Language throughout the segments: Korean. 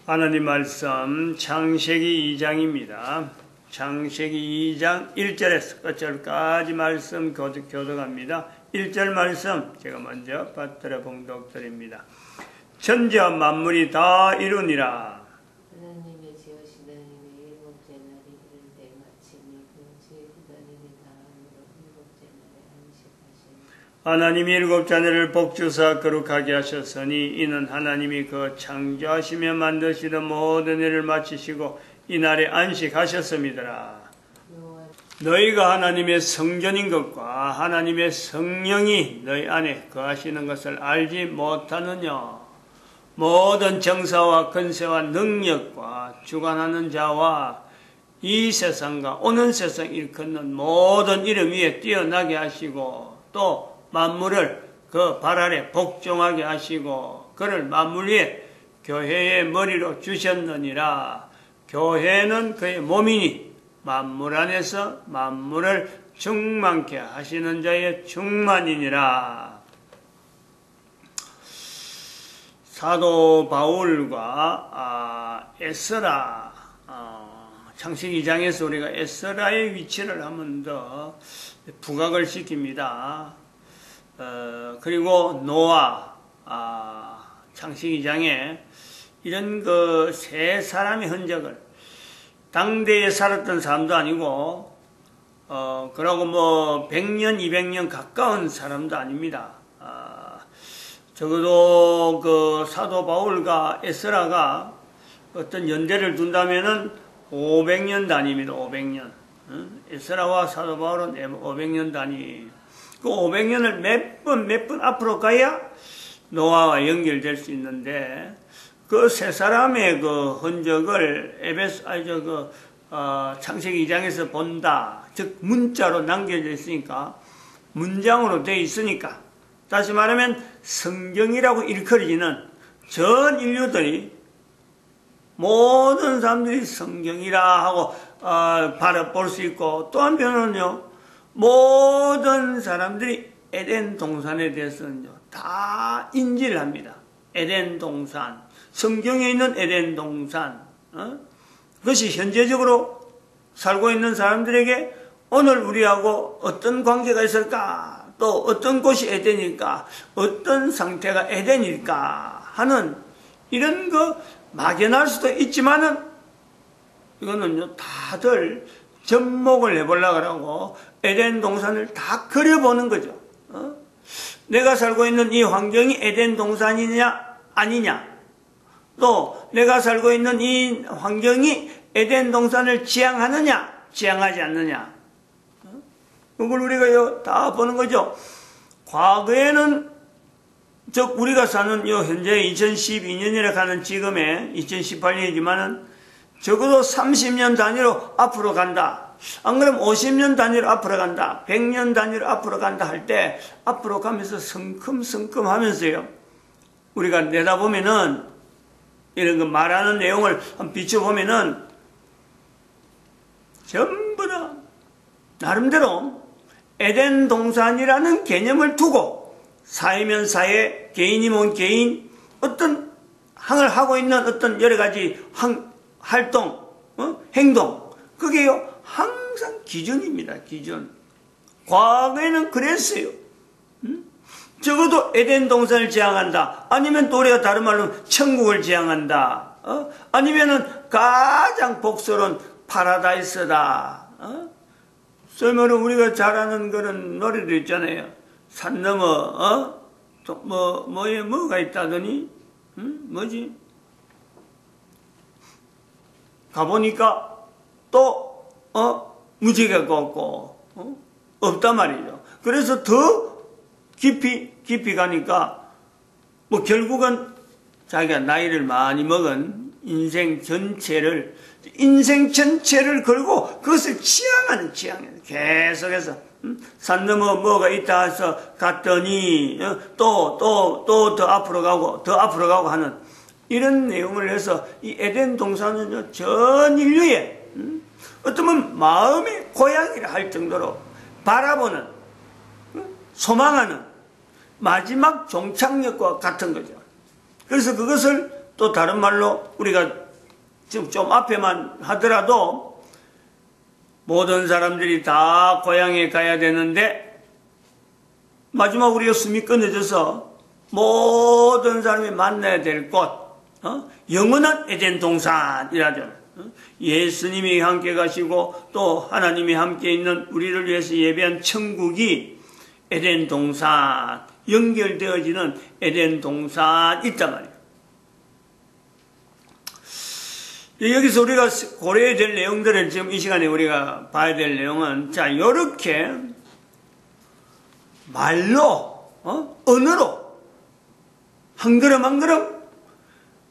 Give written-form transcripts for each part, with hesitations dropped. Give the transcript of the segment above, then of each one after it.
하나님 말씀 창세기 2장입니다. 창세기 2장 1절에서 끝절까지 말씀 교독합니다. 1절 말씀 제가 먼저 받들어 봉독드립니다. 천지와 만물이 다 이루니라. 하나님의 지으신 하나님의 일곱째 날이 이를 때 마침이 그 지으신 하나님이 다음으로 일곱째 날에 안식하시니 하나님이 일곱째 날을 복주사 거룩하게 하셨으니 이는 하나님이 그 창조하시며 만드시던 모든 일을 마치시고 이날에 안식하셨음이더라. 너희가 하나님의 성전인 것과 하나님의 성령이 너희 안에 거하시는 것을 알지 못하느냐. 모든 정사와 권세와 능력과 주관하는 자와 이 세상과 오는 세상 일컫는 모든 이름 위에 뛰어나게 하시고 또 만물을 그 발 아래 복종하게 하시고 그를 만물 위에 교회의 머리로 주셨느니라. 교회는 그의 몸이니 만물 안에서 만물을 충만케 하시는 자의 충만이니라. 사도 바울과 에스라, 창세기 2장에서 우리가 에스라의 위치를 한 번 더 부각을 시킵니다. 그리고 노아, 창세기 2장에 이런 그 세 사람의 흔적을 당대에 살았던 사람도 아니고 그러고 뭐 100년, 200년 가까운 사람도 아닙니다. 적어도 그 사도 바울과 에스라가 어떤 연대를 둔다면은 500년 단위입니다. 500년. 에스라와 사도 바울은 500년 단위. 그 500년을 몇 번 앞으로 가야 노아와 연결될 수 있는데 그 세 사람의 그 흔적을 창세기 2장에서 본다. 즉 문자로 남겨져 있으니까 문장으로 되어 있으니까 다시 말하면 성경이라고 일컬어지는 전 인류들이 모든 사람들이 성경이라 하고 바라볼 수 있고 또 한편으로는요 모든 사람들이 에덴 동산에 대해서는요 다 인지를 합니다. 에덴 동산, 성경에 있는 에덴 동산, 그것이 현재적으로 살고 있는 사람들에게 오늘 우리하고 어떤 관계가 있을까? 또 어떤 곳이 에덴일까? 어떤 상태가 에덴일까? 하는 이런 거 막연할 수도 있지만은 이거는요 다들 접목을 해보려고 하고 에덴 동산을 다 그려보는 거죠. 내가 살고 있는 이 환경이 에덴 동산이냐 아니냐, 또 내가 살고 있는 이 환경이 에덴 동산을 지향하느냐 지향하지 않느냐, 그걸 우리가 다 보는 거죠. 과거에는 즉 우리가 사는 현재 2012년이라 하는 지금의 2018년이지만은 적어도 30년 단위로 앞으로 간다. 안 그러면 50년 단위로 앞으로 간다. 100년 단위로 앞으로 간다 할 때 앞으로 가면서 성큼성큼 하면서요. 우리가 내다보면은 이런 거 말하는 내용을 한번 비춰보면은 전부 다 나름대로 에덴 동산이라는 개념을 두고 사회면 사회, 개인이면 개인, 어떤 항을 하고 있는 어떤 여러 가지 활동, 행동, 그게요 항상 기준입니다. 기준. 과거에는 그랬어요. 적어도 에덴 동산을 지향한다. 아니면 또 우리가 다른 말로 천국을 지향한다. 아니면은 가장 복스러운 파라다이스다. 설명은 우리가 잘 아는 그런 노래도 있잖아요. 산 넘어, 뭐가 있다더니, 뭐지? 가보니까 또, 무지개가 없고, 없단 말이죠. 그래서 더 깊이 가니까, 뭐 결국은 자기가 나이를 많이 먹은 인생 전체를 걸고 그것을 지향하는 계속해서 산 넘어 뭐가 있다 해서 갔더니 또 더 앞으로 가고 하는 이런 내용을 해서 이 에덴 동산은 전 인류의 어쩌면 마음의 고향이라 할 정도로 바라보는 소망하는 마지막 종착역과 같은 거죠. 그래서 그것을 또 다른 말로 우리가 지금 좀 앞에만 하더라도 모든 사람들이 다 고향에 가야 되는데 마지막 우리가 숨이 끊어져서 모든 사람이 만나야 될 곳, 영원한 에덴 동산이라죠. 예수님이 함께 가시고 또 하나님이 함께 있는 우리를 위해서 예배한 천국이 에덴 동산, 연결되어지는 에덴 동산 있단 말이에요. 여기서 우리가 고려해야 될 내용들을 지금 이 시간에 우리가 봐야 될 내용은, 자, 요렇게 말로, 언어로, 한 걸음 한 걸음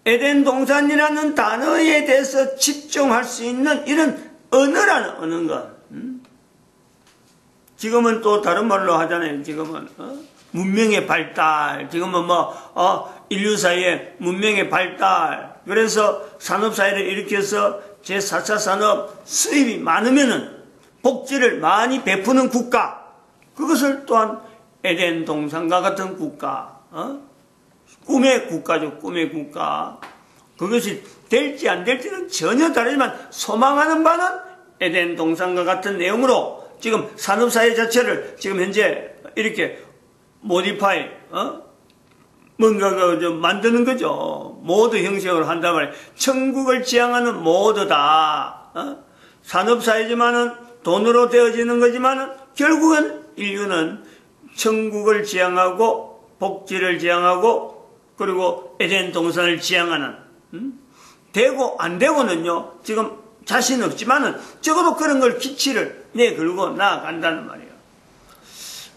에덴 동산이라는 단어에 대해서 집중할 수 있는 이런 언어라는 언어인 것. 지금은 또 다른 말로 하잖아요. 지금은, 문명의 발달, 지금은 인류 사이에 문명의 발달, 그래서 산업사회를 일으켜서 제4차 산업 수입이 많으면은 복지를 많이 베푸는 국가, 그것을 또한 에덴 동산과 같은 국가, 꿈의 국가죠. 꿈의 국가. 그것이 될지 안 될지는 전혀 다르지만 소망하는 바는 에덴 동산과 같은 내용으로 지금 산업사회 자체를 지금 현재 이렇게 모디파이, 뭔가 좀 만드는 거죠. 모드 형식으로 한단 말이에요. 천국을 지향하는 모드다. 산업사회지만은 돈으로 되어지는 거지만은 결국은 인류는 천국을 지향하고 복지를 지향하고 그리고 에덴 동산을 지향하는, 되고 안 되고는요 지금 자신 없지만은 적어도 그런 걸 기치를 내걸고 나아간다는 말이에요.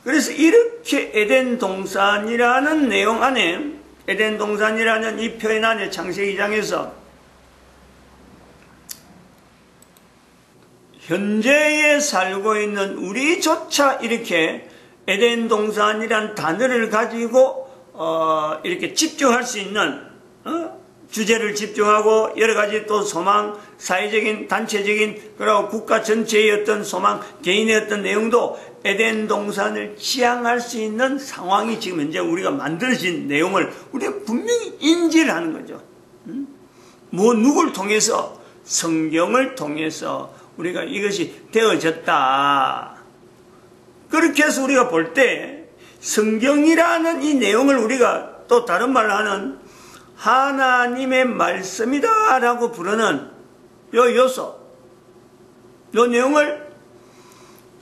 그래서 이렇게 에덴 동산이라는 내용 안에, 에덴 동산이라는 이 표현 안에 창세기 2장에서 현재에 살고 있는 우리조차 이렇게 에덴 동산이라는 단어를 가지고 이렇게 집중할 수 있는, 주제를 집중하고 여러 가지 또 소망, 사회적인, 단체적인, 그리고 국가 전체의 어떤 소망, 개인의 어떤 내용도 에덴 동산을 지향할 수 있는 상황이 지금 현재 우리가 만들어진 내용을 우리가 분명히 인지를 하는 거죠. 누굴 통해서? 성경을 통해서 우리가 이것이 되어졌다. 그렇게 해서 우리가 볼 때 성경이라는 이 내용을 우리가 또 다른 말로 하는 하나님의 말씀이다 라고 부르는 요 요소, 요 내용을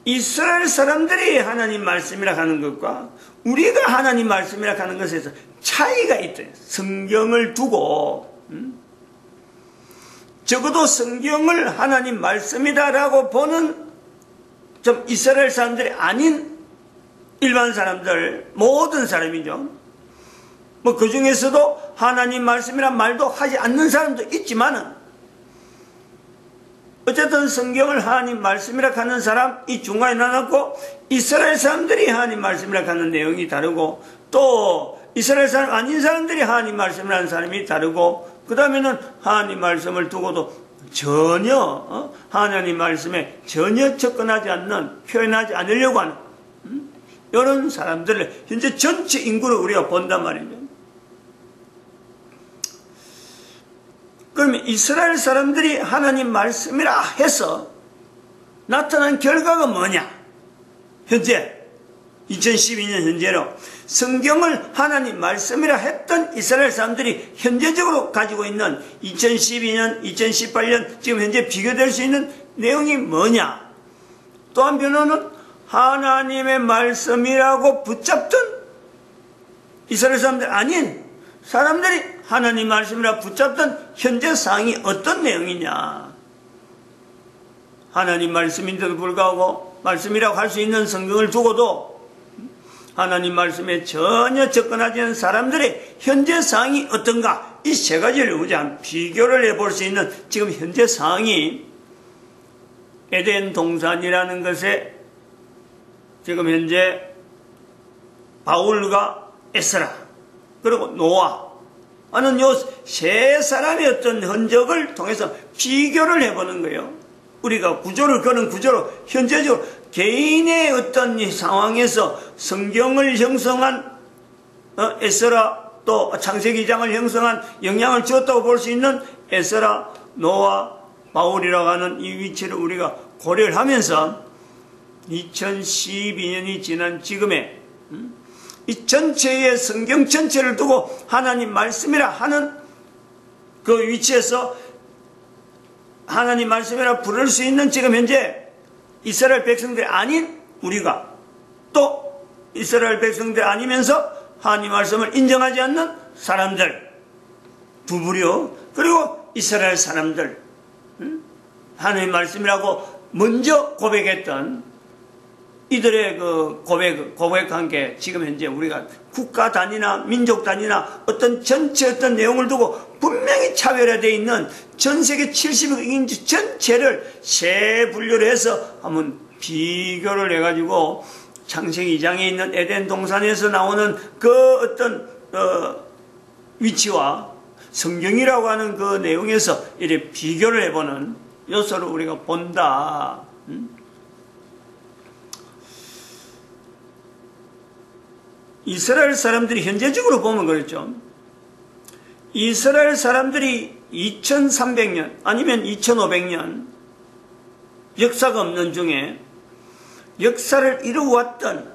이스라엘 사람들이 하나님 말씀이라 하는 것과 우리가 하나님 말씀이라 하는 것에서 차이가 있다. 성경을 두고, 적어도 성경을 하나님 말씀이다 라고 보는 좀 이스라엘 사람들이 아닌 일반 사람들, 모든 사람이죠. 그 중에서도 하나님 말씀이란 말도 하지 않는 사람도 있지만은, 어쨌든 성경을 하나님 말씀이라 하는 사람, 이 중간에 나눴고, 이스라엘 사람들이 하나님 말씀이라 하는 내용이 다르고, 또 이스라엘 사람 아닌 사람들이 하나님 말씀이라는 사람이 다르고, 그 다음에는 하나님 말씀을 두고도 전혀 하나님 말씀에 전혀 접근하지 않는, 표현하지 않으려고 하는 이런 사람들을 현재 전체 인구를 우리가 본단 말이죠. 그러면 이스라엘 사람들이 하나님 말씀이라 해서 나타난 결과가 뭐냐? 현재 2012년 현재로 성경을 하나님 말씀이라 했던 이스라엘 사람들이 현재적으로 가지고 있는 2012년, 2018년 지금 현재 비교될 수 있는 내용이 뭐냐? 또 한편으로는 하나님의 말씀이라고 붙잡던 이스라엘 사람들 아닌 사람들이 하나님 말씀이라 붙잡던 현재 상황이 어떤 내용이냐? 하나님 말씀인데도 불구하고 말씀이라고 할 수 있는 성경을 두고도 하나님 말씀에 전혀 접근하지 않은 사람들의 현재 상황이 어떤가? 이 세 가지를 우리가 비교를 해볼 수 있는 지금 현재 상황이 에덴 동산이라는 것에 지금 현재 바울과 에스라 그리고 노아 하는 요 세 사람의 어떤 흔적을 통해서 비교를 해보는 거예요. 우리가 구조를 그런 구조로 현재적으로 개인의 어떤 이 상황에서 성경을 형성한 에스라 또 창세기 2장을 형성한 영향을 주었다고 볼 수 있는 에스라, 노아, 바울이라고 하는 이 위치를 우리가 고려를 하면서 2012년이 지난 지금에 이 전체의 성경 전체를 두고 하나님 말씀이라 하는 그 위치에서 하나님 말씀이라 부를 수 있는 지금 현재 이스라엘 백성들이 아닌 우리가, 또 이스라엘 백성들이 아니면서 하나님 말씀을 인정하지 않는 사람들, 부부려, 그리고 이스라엘 사람들, 하나님 말씀이라고 먼저 고백했던 이들의 그 고백한 게 지금 현재 우리가 국가 단위나 민족 단위나 어떤 전체 어떤 내용을 두고 분명히 차별화되어 있는 전 세계 70억 인지 전체를 세 분류를 해서 한번 비교를 해가지고 창세기 2장에 있는 에덴 동산에서 나오는 그 어떤 위치와 성경이라고 하는 그 내용에서 이렇게 비교를 해보는 요소를 우리가 본다. 이스라엘 사람들이 현재적으로 보면 그렇죠. 이스라엘 사람들이 2300년 아니면 2500년 역사가 없는 중에 역사를 이루어왔던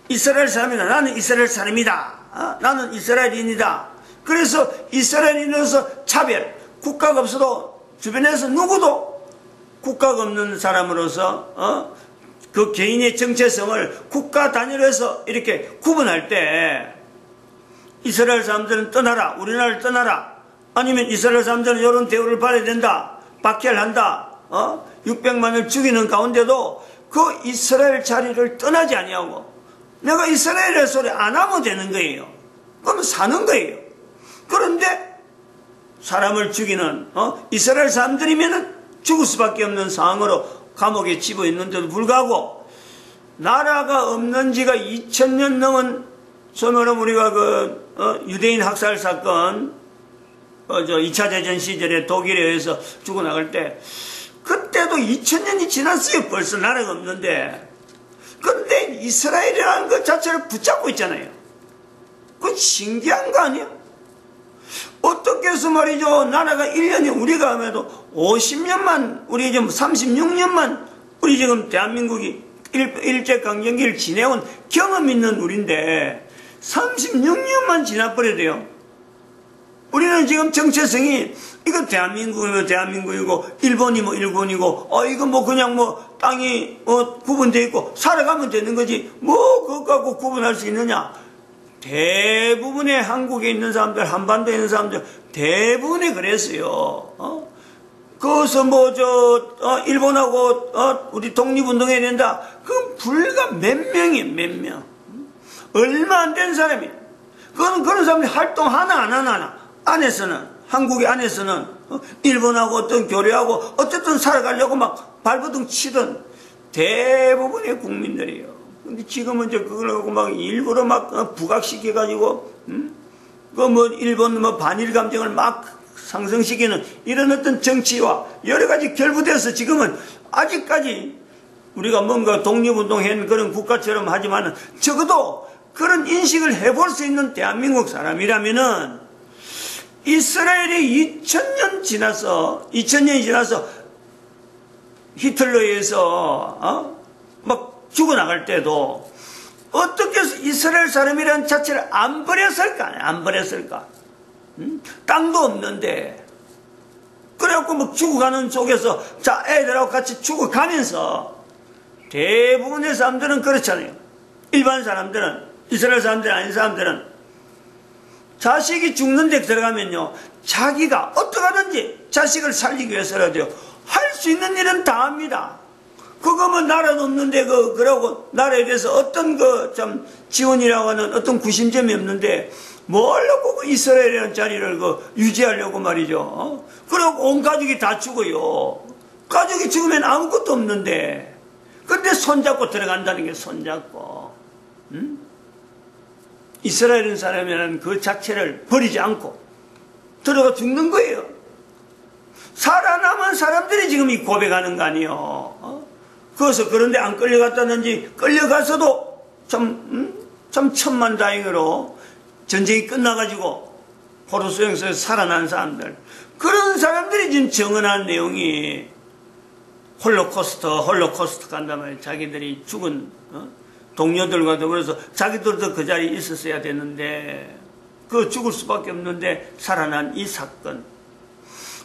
이스라엘 사람이다. 나는 이스라엘 사람이다. 나는 이스라엘인이다. 그래서 이스라엘인으로서 차별, 국가가 없어도 주변에서 누구도 국가가 없는 사람으로서 그 개인의 정체성을 국가 단위로 해서 이렇게 구분할 때 이스라엘 사람들은 떠나라, 우리나라를 떠나라, 아니면 이스라엘 사람들은 이런 대우를 받아야 된다, 박해한다, 600만을 죽이는 가운데도 그 이스라엘 자리를 떠나지 아니하고 내가 이스라엘의 소리 안 하면 되는 거예요. 그러면 사는 거예요. 그런데 사람을 죽이는 이스라엘 사람들이면은 죽을 수밖에 없는 상황으로 감옥에 집어 있는데도 불구하고 나라가 없는 지가 2000년 넘은 소멸은 우리가 유대인 학살 사건 2차 대전 시절에 독일에 의해서 죽어나갈 때 그때도 2000년이 지났어요. 벌써 나라가 없는데. 그런데 이스라엘이라는 것 자체를 붙잡고 있잖아요. 그건 신기한 거 아니에요? 어떻게 해서 말이죠. 나라가 1년에 우리가 하면도 50년만, 우리 지금 36년만, 우리 지금 대한민국이 일제강점기를 지내온 경험 있는 우리인데 36년만 지나버려도요. 우리는 지금 정체성이 이거 대한민국이면 대한민국이고 일본이면 일본이고 이거 뭐 그냥 뭐 땅이 구분되어 있고 살아가면 되는 거지 뭐 그거 갖고 구분할 수 있느냐. 대부분의 한국에 있는 사람들, 한반도에 있는 사람들 대부분이 그랬어요. 거기서 일본하고 우리 독립운동해야 된다. 그건 불과 몇 명이에요. 몇 명. 얼마 안 된 사람이에요. 그런 사람들이 활동 하나 안 하나 안에서는, 한국의 안에서는 일본하고 어떤 교류하고 어쨌든 살아가려고 막 발버둥 치던 대부분의 국민들이에요. 근데 지금은 이제 그걸 갖고 막 일부러 막 부각시켜가지고, 일본 반일 감정을 막 상승시키는 이런 어떤 정치와 여러 가지 결부돼서 지금은 아직까지 우리가 뭔가 독립운동한 그런 국가처럼 하지만은 적어도 그런 인식을 해볼 수 있는 대한민국 사람이라면은 이스라엘이 2000년이 지나서 히틀러에 의해서 막 죽어나갈 때도 어떻게 해서 이스라엘 사람이라는 자체를 안 버렸을까? 안 버렸을까? 땅도 없는데 그래갖고 막 죽어가는 속에서 자 애들하고 같이 죽어가면서 대부분의 사람들은 그렇잖아요. 일반 사람들은, 이스라엘 사람들 아닌 사람들은 자식이 죽는 데 들어가면요 자기가 어떻게 하든지 자식을 살리기 위해서라도요 할 수 있는 일은 다 합니다. 그거 뭐 나라도 없는데 그러고 나라에 대해서 어떤 좀 지원이라고 하는 어떤 구심점이 없는데 뭘로 이스라엘이라는 자리를 유지하려고 말이죠. 그러고 온 가족이 다 죽어요. 가족이 죽으면 아무것도 없는데 근데 손잡고 들어간다는 게 손잡고 이스라엘인 사람이라는 그 자체를 버리지 않고 들어가 죽는 거예요. 살아남은 사람들이 지금 이 고백하는 거 아니에요. 그래서 그런데 안 끌려갔다든지 끌려가서도 참 천만다행으로 전쟁이 끝나가지고 포로 수용소에서 살아난 사람들, 그런 사람들이 지금 증언한 내용이 홀로코스트 간단 말이에요. 자기들이 죽은 동료들과 더불어서 자기들도 그 자리에 있었어야 되는데 그 죽을 수밖에 없는데 살아난 이 사건.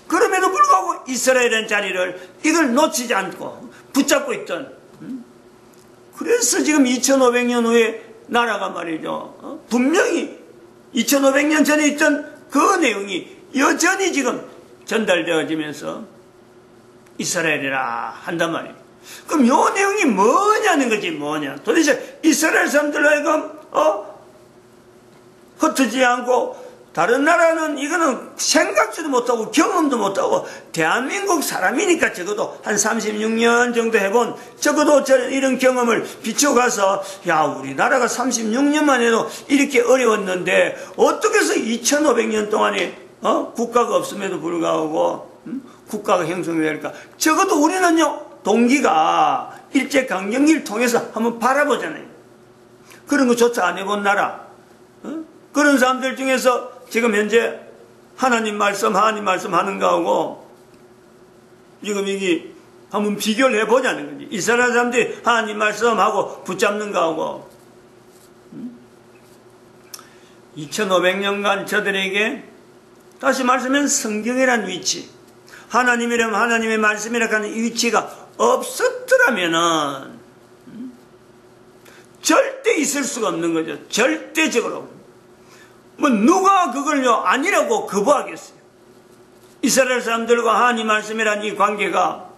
그럼에도 불구하고 이스라엘의 자리를 이걸 놓치지 않고 붙잡고 있던, 그래서 지금 2500년 후에 나라가 말이죠, 분명히 2500년 전에 있던 그 내용이 여전히 지금 전달되어지면서 이스라엘이라 한단 말이에요. 그럼 요 내용이 뭐냐는 거지. 뭐냐, 도대체 이스라엘 사람들로 하여금 흩어지지 않고, 다른 나라는 이거는 생각지도 못하고 경험도 못하고, 대한민국 사람이니까 적어도 한 36년 정도 해본, 적어도 이런 경험을 비춰가서, 야, 우리나라가 36년만 해도 이렇게 어려웠는데 어떻게 해서 2500년 동안에 국가가 없음에도 불구하고 국가가 형성될까? 적어도 우리는요, 동기가 일제강점기를 통해서 한번 바라보잖아요. 그런 것조차 안 해본 나라, 그런 사람들 중에서 지금 현재 하나님 말씀 하는 거하고 지금 이게 한번 비교를 해보자는 거지. 이스라엘 사람들이 하나님 말씀하고 붙잡는 거하고 2500년간 저들에게 다시 말하면 성경이란 위치, 하나님이라면 하나님의 말씀이라 하는 위치가 없었더라면은 절대 있을 수가 없는 거죠. 절대적으로. 뭐 누가 그걸요 아니라고 거부하겠어요. 이스라엘 사람들과 하나님 말씀이란 이 관계가,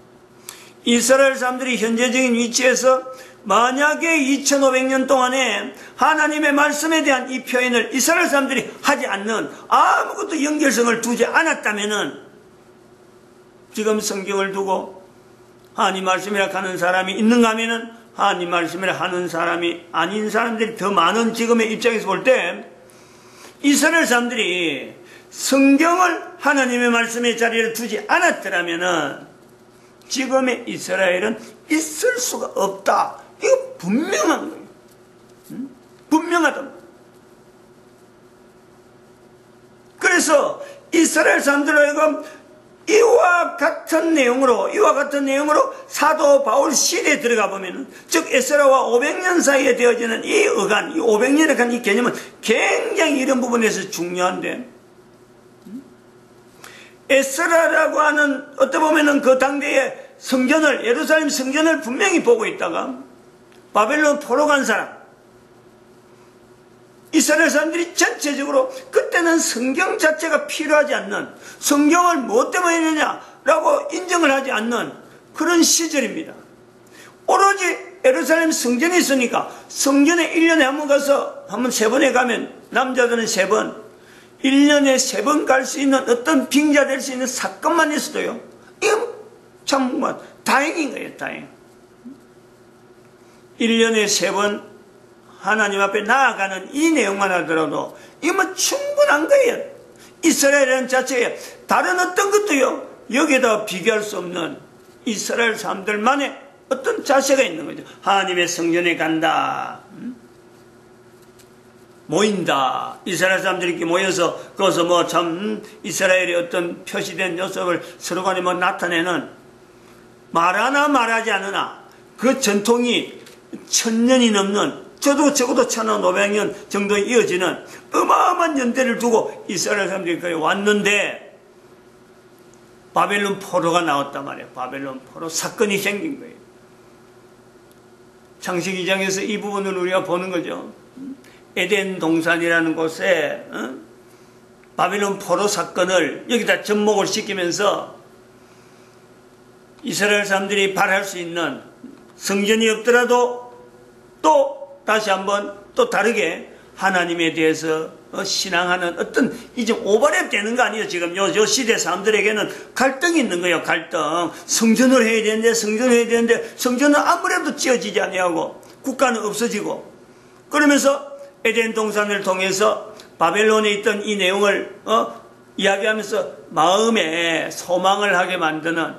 이스라엘 사람들이 현재적인 위치에서 만약에 2500년 동안에 하나님의 말씀에 대한 이 표현을 이스라엘 사람들이 하지 않는, 아무것도 연결성을 두지 않았다면은 지금 성경을 두고 하나님 말씀이라 하는 사람이 있는가 하면은 하나님 말씀이라 하는 사람이 아닌 사람들이 더 많은 지금의 입장에서 볼 때, 이스라엘 사람들이 성경을 하나님의 말씀의 자리에 두지 않았더라면은 지금의 이스라엘은 있을 수가 없다. 이거 분명한 거예요. 분명하다. 그래서 이스라엘 사람들로 하여금 이와 같은 내용으로 사도 바울 시대에 들어가 보면은, 즉 에스라와 500년 사이에 되어지는 이 어간, 이 500년에 관한 이 개념은 굉장히 이런 부분에서 중요한데, 에스라라고 하는 어떻게 보면은 그 당대의 성전을, 예루살렘 성전을 분명히 보고 있다가 바벨론 포로 간 사람, 이스라엘 사람들이 전체적으로 그때는 성경 자체가 필요하지 않는, 성경을 뭐 때문에 했느냐라고 인정을 하지 않는 그런 시절입니다. 오로지 예루살렘 성전이 있으니까 성전에 1년에 한 번 가서, 한 번 3번에 가면 남자들은 3번, 1년에 3번 갈 수 있는 어떤 빙자 될 수 있는 사건만 있어도요, 이건 참 다행인 거예요. 다행. 1년에 3번 하나님 앞에 나아가는 이 내용만 하더라도 이건 충분한 거예요. 이스라엘이라는 자체에 다른 어떤 것도요, 여기에다 비교할 수 없는 이스라엘 사람들만의 어떤 자세가 있는 거죠. 하나님의 성전에 간다, 모인다, 이스라엘 사람들이 이렇게 모여서 거기서 뭐 참 이스라엘의 어떤 표시된 모습을 서로 간에 뭐 나타내는, 말하나 말하지 않으나 그 전통이 1000년이 넘는, 적어도 1500년 정도에 이어지는 어마어마한 연대를 두고 이스라엘 사람들이 거기 왔는데 바벨론 포로가 나왔단 말이에요. 바벨론 포로 사건이 생긴 거예요. 창세기 2장에서 이 부분을 우리가 보는 거죠. 에덴 동산이라는 곳에 바벨론 포로 사건을 여기다 접목을 시키면서 이스라엘 사람들이 바랄 수 있는 성전이 없더라도 또 다시 한번 또 다르게 하나님에 대해서 신앙하는 어떤, 이제 오버랩 되는 거 아니에요. 지금 요 시대 사람들에게는 갈등이 있는 거예요. 갈등. 성전을 해야 되는데 성전은 아무래도 지어지지 아니하고 국가는 없어지고, 그러면서 에덴 동산을 통해서 바벨론에 있던 이 내용을 이야기하면서 마음에 소망을 하게 만드는,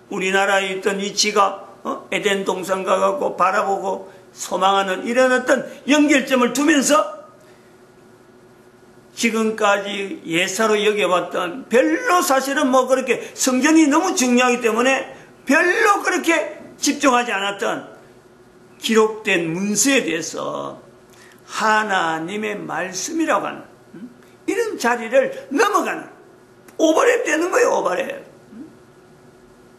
우리나라에 있던 위치가 에덴 동산과 같고 바라보고 소망하는 이런 어떤 연결점을 두면서 지금까지 예사로 여겨봤던 별로 사실은 뭐 그렇게 성전이 너무 중요하기 때문에 별로 그렇게 집중하지 않았던 기록된 문서에 대해서 하나님의 말씀이라고 하는 이런 자리를 넘어가는 오버랩 되는 거예요. 오버랩.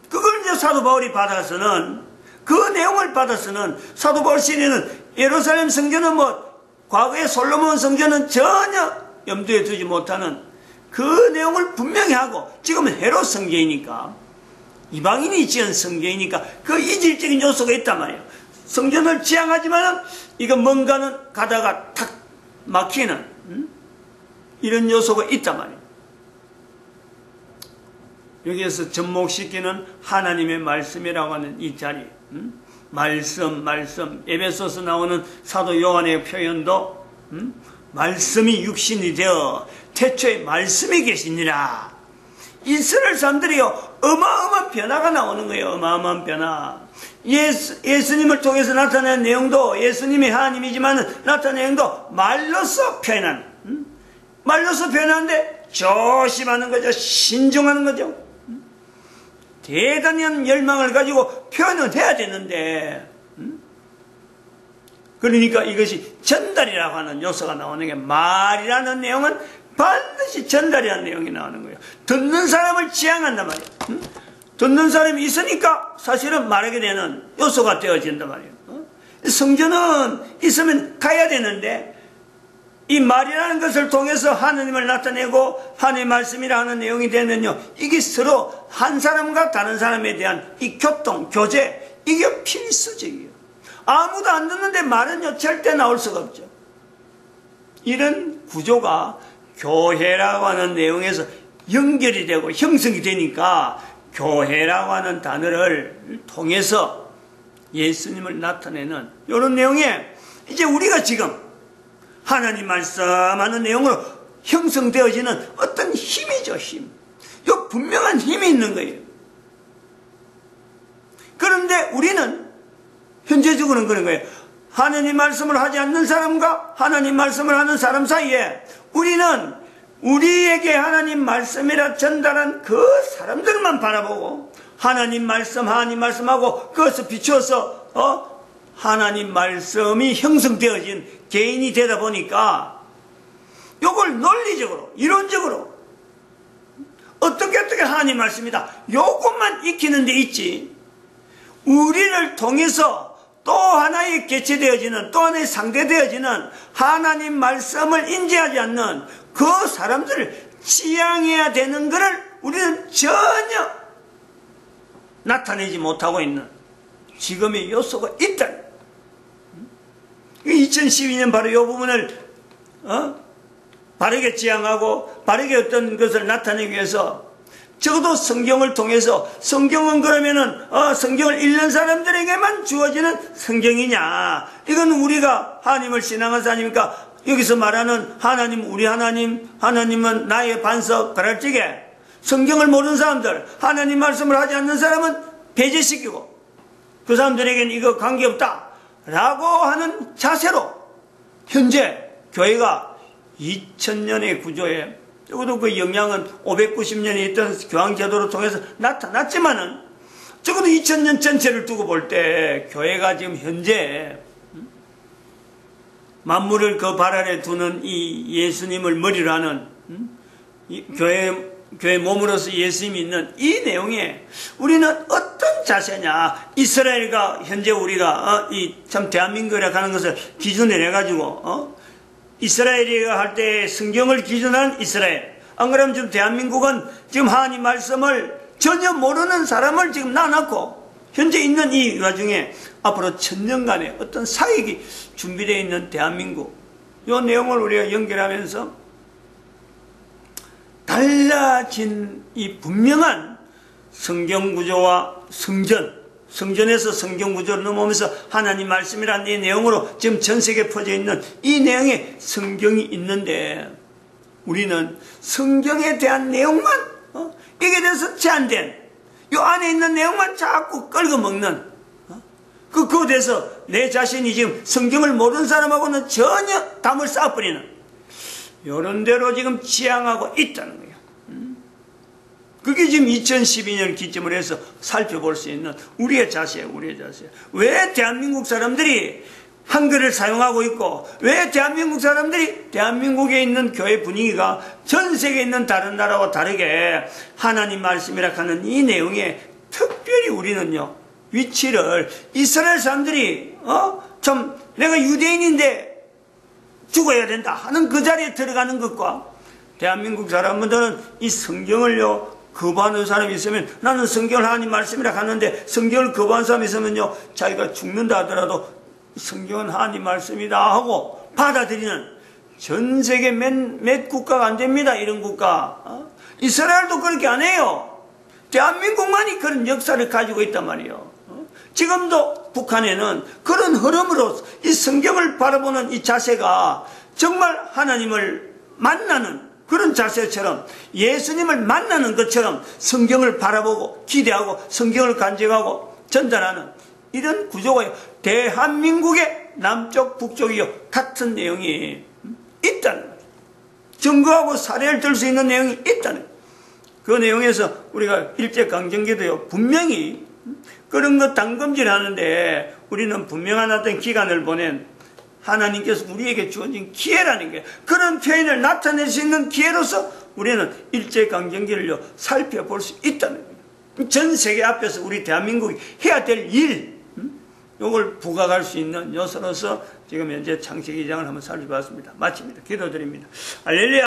그걸 이제 사도 바울이 받아서는 그 내용을 받아서는 사도 바울 시대는 예루살렘 성전은 뭐 과거의 솔로몬 성전은 전혀 염두에 두지 못하는 그 내용을 분명히 하고 지금은 헤롯 성전이니까 이방인이 지은 성전이니까 그 이질적인 요소가 있단 말이에요. 성전을 지향하지만 이거 뭔가는 가다가 탁 막히는 이런 요소가 있단 말이에요. 여기에서 접목시키는 하나님의 말씀이라고 하는 이 자리, 말씀 에베소서 나오는 사도 요한의 표현도 말씀이 육신이 되어 태초에 말씀이 계시니라. 이스라엘 사람들이요 어마어마한 변화가 나오는 거예요. 어마어마한 변화. 예수님을 통해서 나타낸 내용도 예수님이 하나님이지만 나타낸 내용도 말로서 표현하는, 말로서 표현하는데 조심하는 거죠. 신중하는 거죠. 대단한 열망을 가지고 표현을 해야 되는데, 그러니까 이것이 전달이라고 하는 요소가 나오는 게, 말이라는 내용은 반드시 전달이라는 내용이 나오는 거예요. 듣는 사람을 지향한단 말이에요. 듣는 사람이 있으니까 사실은 말하게 되는 요소가 되어진단 말이에요. 성전은 있으면 가야 되는데 이 말이라는 것을 통해서 하느님을 나타내고 하나님의 말씀이라 하는 내용이 되면요, 이게 서로 한 사람과 다른 사람에 대한 이 교통, 교제, 이게 필수적이에요. 아무도 안 듣는데 말은요 절대 나올 수가 없죠. 이런 구조가 교회라고 하는 내용에서 연결이 되고 형성이 되니까 교회라고 하는 단어를 통해서 예수님을 나타내는 이런 내용에 이제 우리가 지금 하나님 말씀하는 내용으로 형성되어지는 어떤 힘이죠. 힘. 이 분명한 힘이 있는 거예요. 그런데 우리는 현재적으로는 그런 거예요. 하나님 말씀을 하지 않는 사람과 하나님 말씀을 하는 사람 사이에 우리는 우리에게 하나님 말씀이라 전달한 그 사람들만 바라보고 하나님 말씀하고 그것을 비추어서 하나님 말씀이 형성되어진 개인이 되다 보니까 요걸 논리적으로 이론적으로 어떻게 하나님 말씀이다 요것만 익히는 데 있지, 우리를 통해서 또 하나의 개체되어지는, 또 하나의 상대되어지는 하나님 말씀을 인지하지 않는 그 사람들을 지향해야 되는 것을 우리는 전혀 나타내지 못하고 있는 지금의 요소가 있다. 2012년 바로 이 부분을 바르게 지향하고 바르게 어떤 것을 나타내기 위해서 적어도 성경을 통해서, 성경은 그러면은 성경을 읽는 사람들에게만 주어지는 성경이냐, 이건 우리가 하나님을 신앙하는 아닙니까? 여기서 말하는 하나님, 우리 하나님은 나의 반석, 가랄지게 성경을 모르는 사람들, 하나님 말씀을 하지 않는 사람은 배제시키고 그 사람들에게는 이거 관계없다 라고 하는 자세로 현재 교회가 2000년의 구조에, 적어도 그 영향은 590년에 있던 교황제도를 통해서 나타났지만은 적어도 2000년 전체를 두고 볼 때 교회가 지금 현재 만물을 그 발 아래 두는 이 예수님을 머리로 하는 교회 몸으로서 예수님이 있는 이 내용에 우리는 어떤 자세냐, 이스라엘과 현재 우리가 참 대한민국이라고 하는 것을 기준을 해가지고 이스라엘이가 할 때 성경을 기준한 이스라엘, 안 그러면 지금 대한민국은 지금 하나님 말씀을 전혀 모르는 사람을 지금 놔놓고 현재 있는 이 와중에 앞으로 1000년간의 어떤 사역이 준비되어 있는 대한민국, 이 내용을 우리가 연결하면서 달라진 이 분명한 성경 구조와 성전에서 성경 구조를 넘어오면서 하나님 말씀이라는 이 내용으로 지금 전 세계에 퍼져 있는 이 내용에 성경이 있는데, 우리는 성경에 대한 내용만 이게 돼서 제한된 이 안에 있는 내용만 자꾸 끌어먹는 그거에 대해서 내 자신이 지금 성경을 모르는 사람하고는 전혀 담을 쌓아버리는 이런 대로 지금 지향하고 있다는 거예요. 그게 지금 2012년 기점으로 해서 살펴볼 수 있는 우리의 자세예요. 우리의 자세. 왜 대한민국 사람들이 한글을 사용하고 있고, 왜 대한민국 사람들이 대한민국에 있는 교회 분위기가 전 세계에 있는 다른 나라와 다르게 하나님 말씀이라 하는 이 내용에 특별히 우리는요, 위치를 이스라엘 사람들이 참 내가 유대인인데 죽어야 된다 하는 그 자리에 들어가는 것과 대한민국 사람들은 이 성경을요 거부하는 사람이 있으면, 나는 성경을 하나님 말씀이라 하는데 성경을 거부하는 사람이 있으면요, 자기가 죽는다 하더라도 성경은 하나님 말씀이다 하고 받아들이는 전 세계 몇 국가가 안 됩니다. 이런 국가. 이스라엘도 그렇게 안 해요. 대한민국만이 그런 역사를 가지고 있단 말이에요. 지금도 북한에는 그런 흐름으로 이 성경을 바라보는 이 자세가 정말 하나님을 만나는 그런 자세처럼, 예수님을 만나는 것처럼 성경을 바라보고 기대하고 성경을 간직하고 전달하는 이런 구조가 대한민국의 남쪽 북쪽이요 같은 내용이 있다는 거예요. 증거하고 사례를 들 수 있는 내용이 있다는 거예요. 그 내용에서 우리가 일제강점기도요 분명히 그런 것 당금질하는데 우리는 분명한 어떤 기간을 보낸 하나님께서 우리에게 주어진 기회라는 게, 그런 표현을 나타낼 수 있는 기회로서 우리는 일제강점기를요 살펴볼 수 있다는 거예요. 전 세계 앞에서 우리 대한민국이 해야 될 일, 이걸 부각할 수 있는 요소로서 지금 현재 창세기장을 한번 살펴봤습니다. 마칩니다. 기도드립니다. 할렐루야.